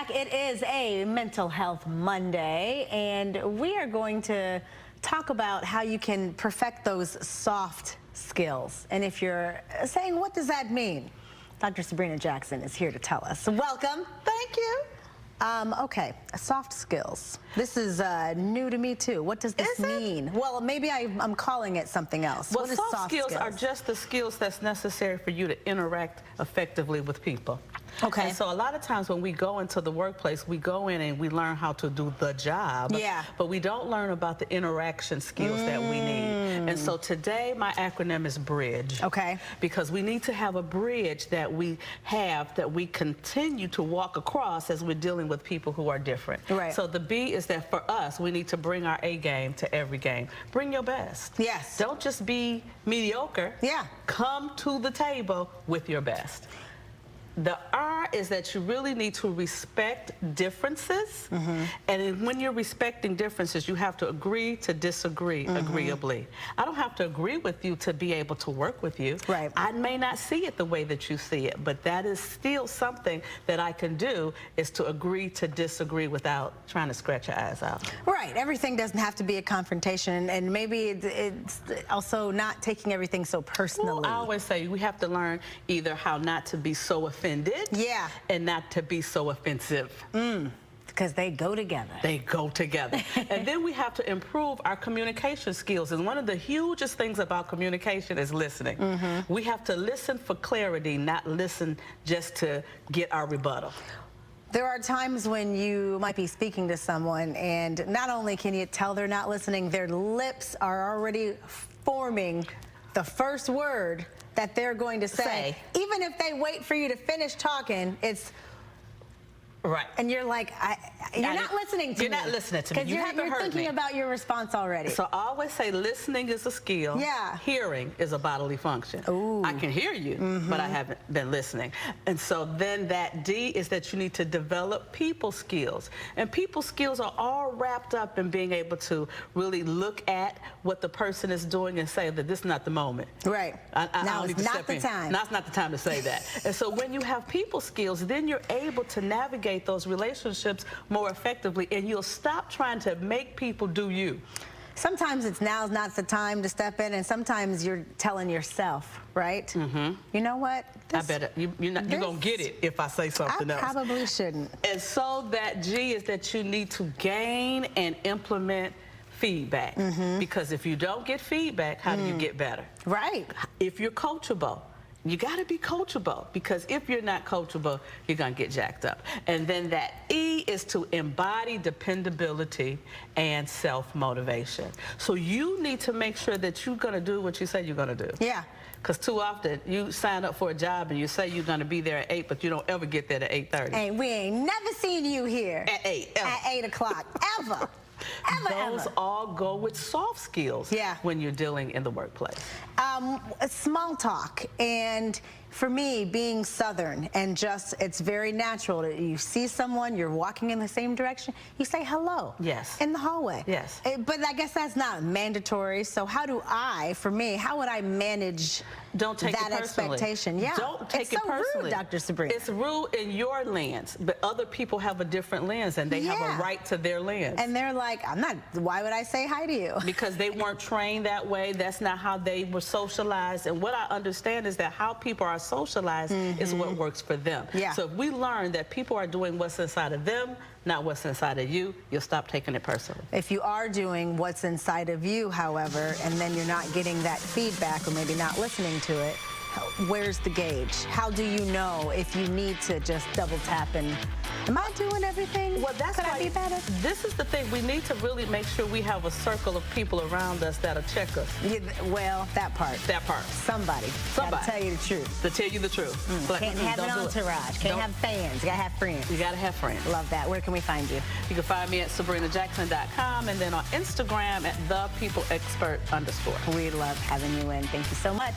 back. It is a Mental Health Monday, and we are going to talk about how you can perfect those soft skills. And if you're saying, what does that mean? Dr. Sabrina Jackson is here to tell us. Welcome. Thank you. Okay, soft skills. This is new to me too. What does this mean? Well, maybe I'm calling it something else. Well, what is soft skills are just the skills that's necessary for you to interact effectively with people. Okay. And so a lot of times when we go into the workplace, we go in and we learn how to do the job. Yeah. But we don't learn about the interaction skills that we need. And so today my acronym is B.R.I.D.G.E. Okay. Because we need to have a bridge that we continue to walk across as we're dealing with people who are different. Right. So the B is that for us, we need to bring our A game to every game. Bring your best. Yes. Don't just be mediocre. Yeah. Come to the table with your best. The R is that you really need to respect differences. And when you're respecting differences, you have to agree to disagree agreeably. I don't have to agree with you to be able to work with you. Right. I may not see it the way that you see it, but that is still something that I can do, is to agree to disagree without trying to scratch your eyes out. Right. Everything doesn't have to be a confrontation, and maybe it's also not taking everything so personally. Well, I always say we have to learn either how not to be so offended, yeah, and not to be so offensive. Because they go together. They go together. And then we have to improve our communication skills. And one of the hugest things about communication is listening. We have to listen for clarity, not listen just to get our rebuttal. There are times when you might be speaking to someone, and not only can you tell they're not listening, their lips are already forming the first word that they're going to say. Even if they wait for you to finish talking, it's right. And you're like, you're not listening to me. You're not listening to me. You haven't you're heard thinking me. about your response already. So I always say listening is a skill. Yeah. Hearing is a bodily function. Ooh. I can hear you, but I haven't been listening. And so then that D is that you need to develop people skills. And people skills are all wrapped up in being able to really look at what the person is doing and say that this is not the moment. Right. Now it's not the time. Now it's not the time to say that. And so when you have people skills, then you're able to navigate those relationships more effectively, and you'll stop trying to make people do you. Sometimes it's now's not the time to step in, and sometimes you're telling yourself, right? You know what? I bet you're going to get it if I say something else. I probably shouldn't. And so that G is that you need to gain and implement feedback. Because if you don't get feedback, how do you get better? Right. If you're coachable, you got to be coachable, because if you're not coachable, you're going to get jacked up. And then that E is to embody dependability and self-motivation. So you need to make sure that you're going to do what you say you're going to do. Yeah. Because too often you sign up for a job and you say you're going to be there at 8, but you don't ever get there at 8:30. And we ain't never seen you here at 8. Ever. At 8 o'clock, ever. Those all go with soft skills when you're dealing in the workplace. Small talk, and for me, being Southern, and just, it's very natural that you see someone, you're walking in the same direction, you say hello. Yes. In the hallway. Yes. But I guess that's not mandatory, so how do I, for me, how would I manage Don't take that it personally. expectation? Yeah. Don't take it's it so personally. Rude, Dr. Sabrina. It's rude in your lens, but other people have a different lens, and they have a right to their lens. And they're like, why would I say hi to you? Because they weren't trained that way. That's not how they were socialized. And what I understand is that how people are socialized is what works for them. Yeah. So if we learn that people are doing what's inside of them, not what's inside of you, you'll stop taking it personally. If you are doing what's inside of you, however, and then you're not getting that feedback, or maybe not listening to it, where's the gauge? How do you know if you need to just double tap and, am I doing everything? Well, that's Could I be better? This is the thing. We need to really make sure we have a circle of people around us that'll check us. Yeah, well, that part. That part. Somebody. Gotta tell you the truth. To tell you the truth. Like, can't have an entourage. Can't have fans. You gotta have friends. You gotta have friends. Love that. Where can we find you? You can find me at SabrinaJackson.com, and then on Instagram at @ThePeopleExpert_. We love having you in. Thank you so much.